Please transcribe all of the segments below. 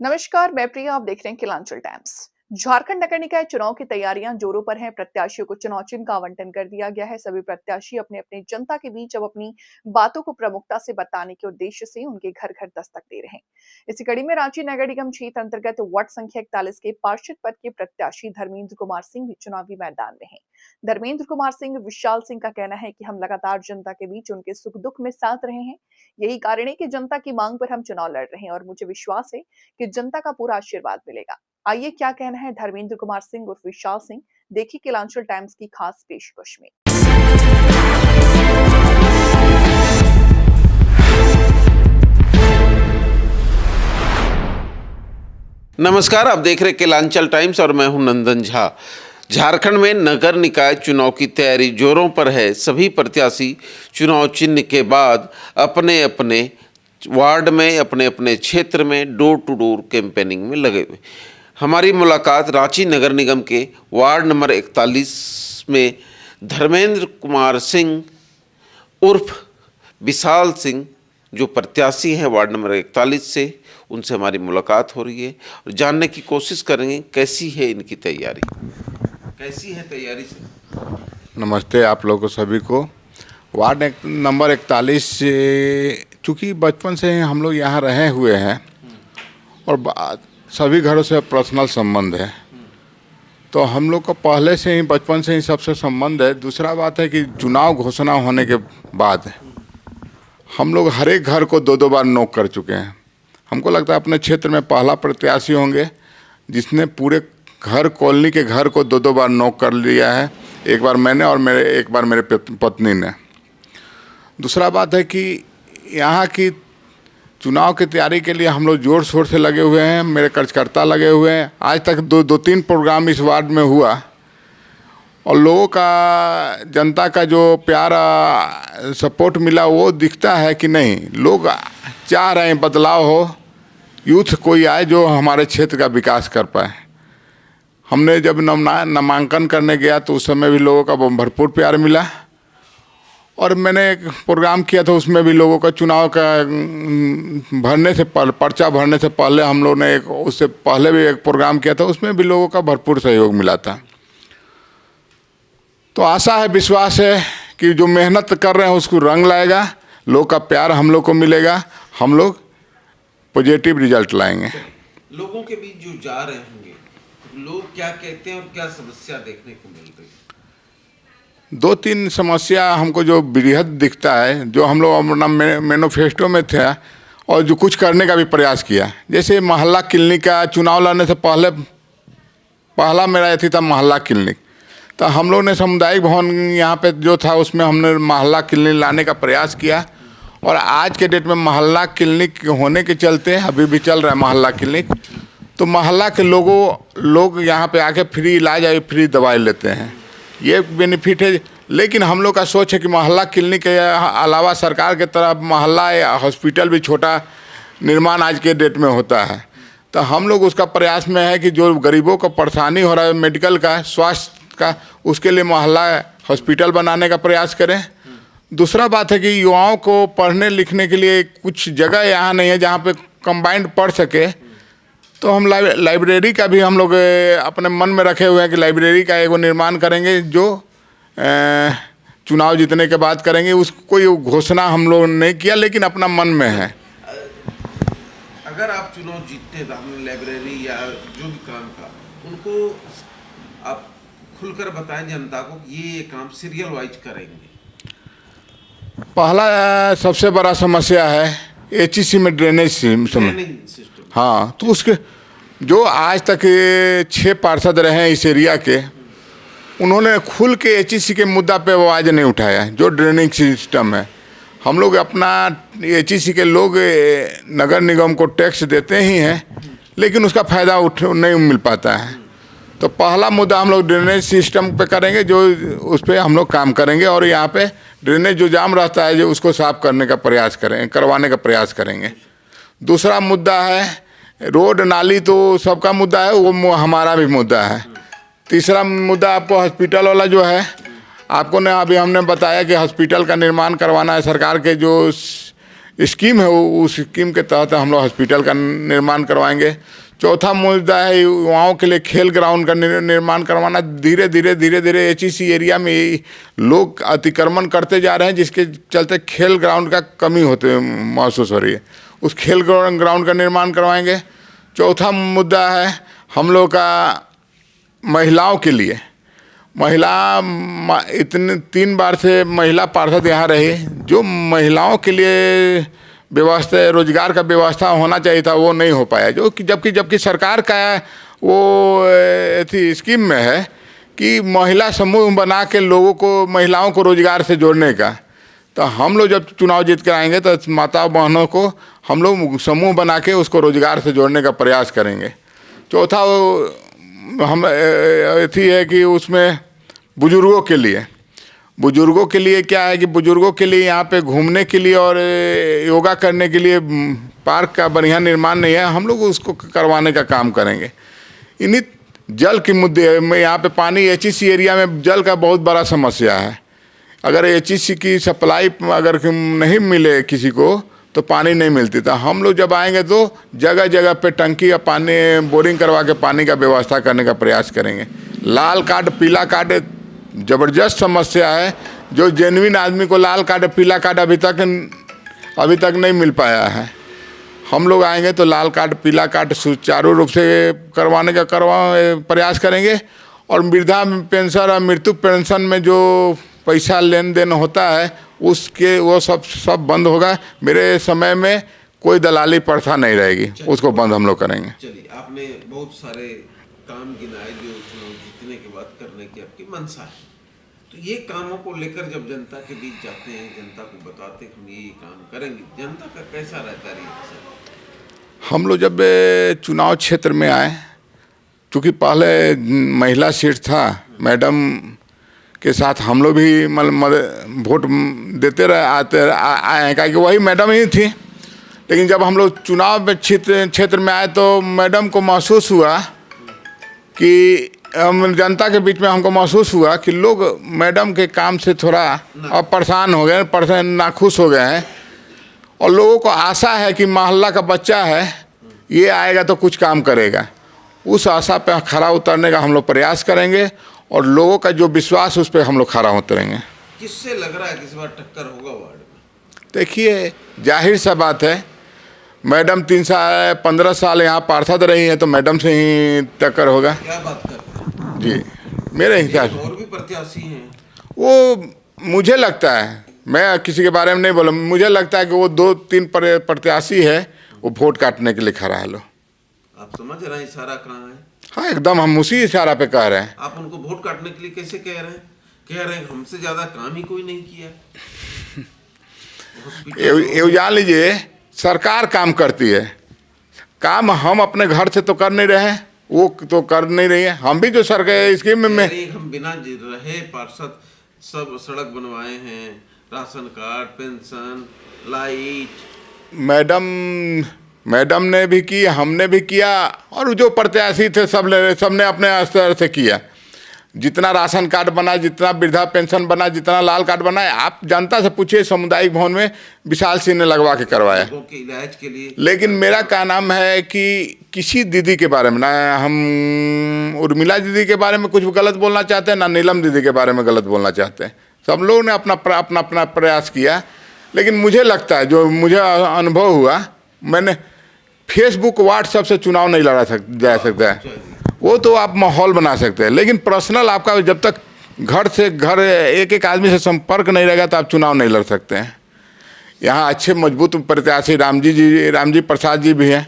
नमस्कार, मैं प्रिया। आप देख रहे हैं किलांचल टाइम्स। झारखंड नगर निकाय चुनाव की तैयारियां जोरों पर हैं। प्रत्याशियों को चुनाव चिन्ह का आवंटन कर दिया गया है। सभी प्रत्याशी अपने अपने जनता के बीच अब अपनी बातों को प्रमुखता से बताने के उद्देश्य से उनके घर घर दस्तक दे रहे हैं। इसी कड़ी में रांची नगर निगम क्षेत्र अंतर्गत वार्ड संख्या 41 के पार्षद पद के प्रत्याशी धर्मेंद्र कुमार सिंह भी चुनावी मैदान में हैं। धर्मेंद्र कुमार सिंह विशाल सिंह का कहना है कि हम लगातार जनता के बीच उनके सुख दुख में साथ रहे हैं। यही कारण है कि जनता की मांग पर हम चुनाव लड़ रहे हैं और मुझे विश्वास है कि जनता का पूरा आशीर्वाद मिलेगा। आइए क्या कहना है धर्मेंद्र कुमार सिंह उर्फ विशाल सिंह, देखिए किलांचल टाइम्स की खास पेशकश में। नमस्कार, आप देख रहे किलांचल टाइम्स और मैं हूं नंदन झा। झारखंड में नगर निकाय चुनाव की तैयारी जोरों पर है। सभी प्रत्याशी चुनाव चिन्ह के बाद अपने अपने वार्ड में, अपने अपने क्षेत्र में डोर टू डोर कैंपेनिंग में लगे हुए। हमारी मुलाकात रांची नगर निगम के वार्ड नंबर 41 में धर्मेंद्र कुमार सिंह उर्फ विशाल सिंह, जो प्रत्याशी हैं वार्ड नंबर 41 से, उनसे हमारी मुलाकात हो रही है और जानने की कोशिश करेंगे कैसी है इनकी तैयारी। कैसी है तैयारी से? नमस्ते आप लोगों को सभी को। वार्ड नंबर 41 से चूँकि बचपन से ही हम लोग यहाँ रहे हुए हैं और सभी घरों से पर्सनल संबंध है, तो हम लोग को पहले से ही बचपन से ही सबसे संबंध है। दूसरा बात है कि चुनाव घोषणा होने के बाद हम लोग हर एक घर को दो बार नॉक कर चुके हैं। हमको लगता है अपने क्षेत्र में पहला प्रत्याशी होंगे जिसने पूरे घर कॉलोनी के घर को दो बार नॉक कर लिया है। एक बार मैंने और एक बार मेरे पत्नी ने। दूसरा बात है कि यहाँ की चुनाव की तैयारी के लिए हम लोग जोर शोर से लगे हुए हैं। मेरे कार्यकर्ता लगे हुए हैं। आज तक दो तीन प्रोग्राम इस वार्ड में हुआ और लोगों का, जनता का जो प्यारा सपोर्ट मिला वो दिखता है कि नहीं, लोग चाह रहे हैं बदलाव हो, यूथ कोई आए जो हमारे क्षेत्र का विकास कर पाए। हमने जब नामांकन करने गया तो उस समय भी लोगों का भरपूर प्यार मिला और मैंने एक प्रोग्राम किया था, उसमें भी लोगों का चुनाव का पर्चा भरने से पहले हम लोग ने उससे पहले भी एक प्रोग्राम किया था, उसमें भी लोगों का भरपूर सहयोग मिला था। तो आशा है, विश्वास है कि जो मेहनत कर रहे हैं उसको रंग लाएगा, लोग का प्यार हम लोग को मिलेगा, हम लोग पॉजिटिव रिजल्ट लाएंगे। लोगों के बीच जो जा रहे होंगे, लोग क्या कहते हैं और क्या समस्या देखने को मिल रही है? दो तीन समस्या हमको जो बृहद दिखता है, जो हम लोग अपना मैनिफेस्टो में थे और जो कुछ करने का भी प्रयास किया। जैसे मोहल्ला क्लिनिक का चुनाव लड़ने से पहला मेरा ये था मोहल्ला क्लिनिक, तो हम लोग ने सामुदायिक भवन यहाँ पे जो था उसमें हमने मोहल्ला क्लिनिक लाने का प्रयास किया और आज के डेट में मोहल्ला क्लिनिक होने के चलते अभी भी चल रहा है मोहल्ला क्लिनिक। तो मोहल्ला के लोग यहाँ पे आके फ्री इलाज और फ्री दवाई लेते हैं, ये बेनिफिट है। लेकिन हम लोग का सोच है कि मोहल्ला क्लिनिक के अलावा सरकार के तरफ मोहल्ला या हॉस्पिटल भी छोटा निर्माण आज के डेट में होता है। तो हम लोग उसका प्रयास में है कि जो गरीबों को परेशानी हो रहा है मेडिकल का, स्वास्थ्य का, उसके लिए मोहल्ला हॉस्पिटल बनाने का प्रयास करें। दूसरा बात है कि युवाओं को पढ़ने लिखने के लिए कुछ जगह यहाँ नहीं है जहाँ पे कंबाइंड पढ़ सके, तो हम लाइब्रेरी का भी हम लोग अपने मन में रखे हुए हैं कि लाइब्रेरी का एगो निर्माण करेंगे, जो चुनाव जीतने के बाद करेंगे। उसको कोई घोषणा हम लोग नहीं किया, लेकिन अपना मन में है। अगर आप चुनाव जीतते हैं तो हमने लाइब्रेरी या जो भी काम का, उनको आप खुलकर बताएं जनता को कि ये काम सीरियल वाइज करेंगे। पहला सबसे बड़ा समस्या है एचईसी में ड्रेनेज सिस्टम। हाँ, तो उसके जो आज तक 6 पार्षद रहे हैं इस एरिया के, उन्होंने खुल के एचईसी के मुद्दा पे आवाज़ नहीं उठाया। जो ड्रेनेज सिस्टम है, हम लोग अपना एचईसी के लोग नगर निगम को टैक्स देते ही हैं, लेकिन उसका फ़ायदा नहीं मिल पाता है। तो पहला मुद्दा हम लोग ड्रेनेज सिस्टम पे करेंगे, जो उस पर हम लोग काम करेंगे और यहाँ पे ड्रेनेज जो जाम रहता है जो उसको साफ करने का प्रयास करेंगे, करवाने का प्रयास करेंगे। दूसरा मुद्दा है रोड नाली, तो सबका मुद्दा है, वो हमारा भी मुद्दा है। तीसरा मुद्दा आपको हॉस्पिटल वाला जो है, आपको ने अभी हमने बताया कि हॉस्पिटल का निर्माण करवाना है। सरकार के जो स्कीम है उस स्कीम के तहत हम लोग हॉस्पिटल का निर्माण करवाएंगे। चौथा मुद्दा है युवाओं के लिए खेल ग्राउंड का निर्माण करवाना। धीरे धीरे एचईसी एरिया में लोग अतिक्रमण करते जा रहे हैं, जिसके चलते खेल ग्राउंड का कमी होते महसूस हो रही है। उस खेल ग्राउंड का निर्माण करवाएंगे। चौथा मुद्दा है हम लोग का महिलाओं के लिए। इतने 3 बार से महिला पार्षद यहाँ रही, जो महिलाओं के लिए व्यवस्था रोजगार का व्यवस्था होना चाहिए था वो नहीं हो पाया। जो कि जबकि सरकार का वो थी स्कीम में है कि महिला समूह बना के लोगों को, महिलाओं को रोजगार से जोड़ने का। तो हम लोग जब चुनाव जीत कर आएंगे तो माता बहनों को हम लोग समूह बना के उसको रोजगार से जोड़ने का प्रयास करेंगे। चौथा हम थी है कि उसमें बुजुर्गों के लिए क्या है कि बुजुर्गों के लिए यहाँ पे घूमने के लिए और योगा करने के लिए पार्क का बढ़िया निर्माण नहीं है, हम लोग उसको करवाने का काम करेंगे। इन्हीं जल के मुद्दे में यहाँ पे पानी एचईसी एरिया में जल का बहुत बड़ा समस्या है। अगर एचईसी की सप्लाई अगर नहीं मिले किसी को तो पानी नहीं मिलती। तो हम लोग जब आएंगे तो जगह जगह पे टंकी या पानी बोरिंग करवा के पानी का व्यवस्था करने का प्रयास करेंगे। लाल कार्ड पीला कार्ड ज़बरदस्त समस्या है। जो जेन्युइन आदमी को लाल कार्ड पीला कार्ड अभी तक नहीं मिल पाया है। हम लोग आएंगे तो लाल कार्ड पीला कार्ड सुचारू रूप से करवाने का प्रयास करेंगे। और वृद्धा पेंशन और मृत्यु पेंशन में जो पैसा लेन देन होता है उसके वो सब बंद होगा। मेरे समय में कोई दलाली प्रथा नहीं रहेगी, उसको बंद हम लोग करेंगे। चलिए, आपने बहुत सारे काम गिनाए जो चुनाव जीतने के बाद करने की आपकी मंशा है। तो ये कामों को लेकर जब जनता के बीच जाते हैं, जनता को बताते हम ये काम करेंगे, जनता का कैसा रहता है रिएक्शन? हम लोग जब चुनाव क्षेत्र में आए, चूँकि पहले महिला सीट था, मैडम के साथ हम लोग भी वोट देते रहे आए हैं, क्योंकि वही मैडम ही थी। लेकिन जब हम लोग चुनाव क्षेत्र में आए तो मैडम को महसूस हुआ कि जनता के बीच में हमको महसूस हुआ कि लोग मैडम के काम से थोड़ा अब परेशान हो गए, नाखुश हो गए हैं। और लोगों को आशा है कि मोहल्ला का बच्चा है, ये आएगा तो कुछ काम करेगा। उस आशा पे खरा उतरने का हम लोग प्रयास करेंगे और लोगों का जो विश्वास उस पर हम लोग खरा उतरेंगे। किससे लग रहा है किस बार टक्कर होगा वार्ड में? देखिए, जाहिर सा बात है, मैडम 15 साल यहाँ पार्षद रही हैं, तो मैडम से ही टक्कर होगा। क्या बात करते हैं जी, मेरे हिसाब से। और भी प्रत्याशी हैं वो मुझे लगता है, मैं किसी के बारे में नहीं बोला, मुझे लगता है कि वो 2-3 प्रत्याशी है, वो वोट काटने के लिए खड़ा है। लो, आप समझ रहे हैं इशारा कहाँ है? हाँ, एकदम हम उसी इशारा पे कह रहे हैं। आप उनको वोट काटने के लिए कैसे कह रहे हैं? कह रहे हैं हमसे ज्यादा काम ही कोई नहीं किया। ये जान लीजिए, सरकार काम करती है, काम हम अपने घर से तो कर नहीं रहे हैं, वो तो कर नहीं रही है। हम भी जो सरकार स्कीम में हम बिना रहे पार्षद सब सड़क बनवाए हैं, ration card, pension, light. Madam ने भी की, हमने भी किया, और जो प्रत्याशी थे सबने अपने स्तर से किया। जितना राशन कार्ड बना, जितना वृद्धा पेंशन बना, जितना लाल कार्ड बना, आप जनता से पूछिए। सामुदायिक भवन में विशाल सिंह ने लगवा के करवाया के इलाज के लिए। लेकिन मेरा क्या नाम है कि किसी दीदी के बारे में ना हम उर्मिला दीदी के बारे में कुछ गलत बोलना चाहते हैं, ना नीलम दीदी के बारे में गलत बोलना चाहते हैं। सब लोगों ने अपना प्रयास किया। लेकिन मुझे लगता है, जो मुझे अनुभव हुआ, मैंने फेसबुक व्हाट्सएप से चुनाव नहीं लड़ा जा सकता है। वो तो आप माहौल बना सकते हैं, लेकिन पर्सनल आपका जब तक घर से घर एक आदमी से संपर्क नहीं रहेगा तो आप चुनाव नहीं लड़ सकते हैं। यहाँ अच्छे मजबूत प्रत्याशी रामजी प्रसाद जी भी हैं।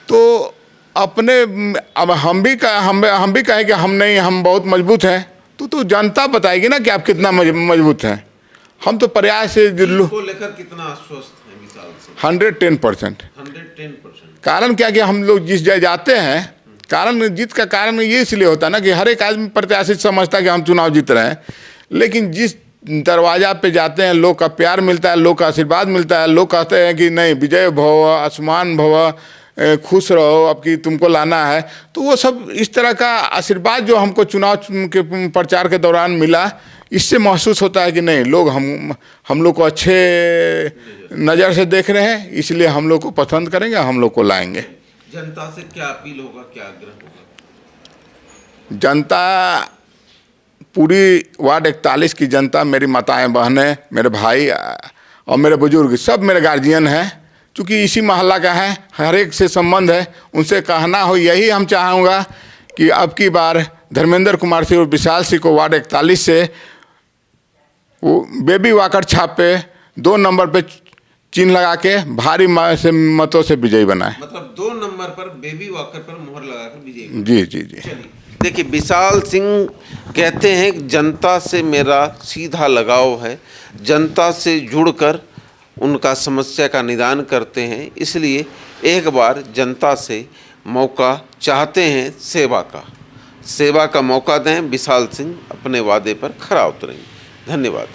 तो अपने अब हम भी कहें कि हम बहुत मजबूत हैं, तो जनता बताएगी ना कि आप कितना मजबूत हैं। हम तो प्रयास से को लेकर कितना आश्वस्त हैं विशाल से? 110%। कारण क्या कि हम लोग जिस जगह जाते हैं, जीत का कारण ये इसलिए होता है ना कि हर एक आदमी प्रत्याशी समझता है कि हम चुनाव जीत रहे हैं, लेकिन जिस दरवाजा पे जाते हैं लोग का प्यार मिलता है, लोग का आशीर्वाद मिलता है, लोग कहते हैं कि नहीं विजय भव, आसमान भव, खुश रहो, अब कि तुमको लाना है। तो वो सब इस तरह का आशीर्वाद जो हमको चुनाव के प्रचार के दौरान मिला, इससे महसूस होता है कि नहीं, लोग हम लोग को अच्छे नज़र से देख रहे हैं, इसलिए हम लोग को पसंद करेंगे, हम लोग को लाएंगे। जनता से क्या अपील होगा, क्या आग्रह होगा? जनता, पूरी वार्ड 41 की जनता, मेरी माताएं बहनें, मेरे भाई और मेरे बुजुर्ग, सब मेरे गार्जियन हैं, चूँकि इसी मोहल्ला का है, हर एक से संबंध है। उनसे कहना हो यही हम चाहूँगा कि अब की बार धर्मेंद्र कुमार सिंह और विशाल सिंह को वार्ड 41 से वो बेबी वॉकर छाप पे 2 नंबर पे चिन्ह लगा के भारी मतों से विजयी बनाए। मतलब 2 नंबर पर बेबी वॉकर पर मुहर लगाकर विजयी। जी जी जी। चलिए, देखिए, विशाल सिंह कहते हैं जनता से मेरा सीधा लगाव है, जनता से जुड़कर उनका समस्या का निदान करते हैं, इसलिए एक बार जनता से मौका चाहते हैं सेवा का मौका दें। विशाल सिंह अपने वादे पर खरा उतरेंगे। धन्यवाद।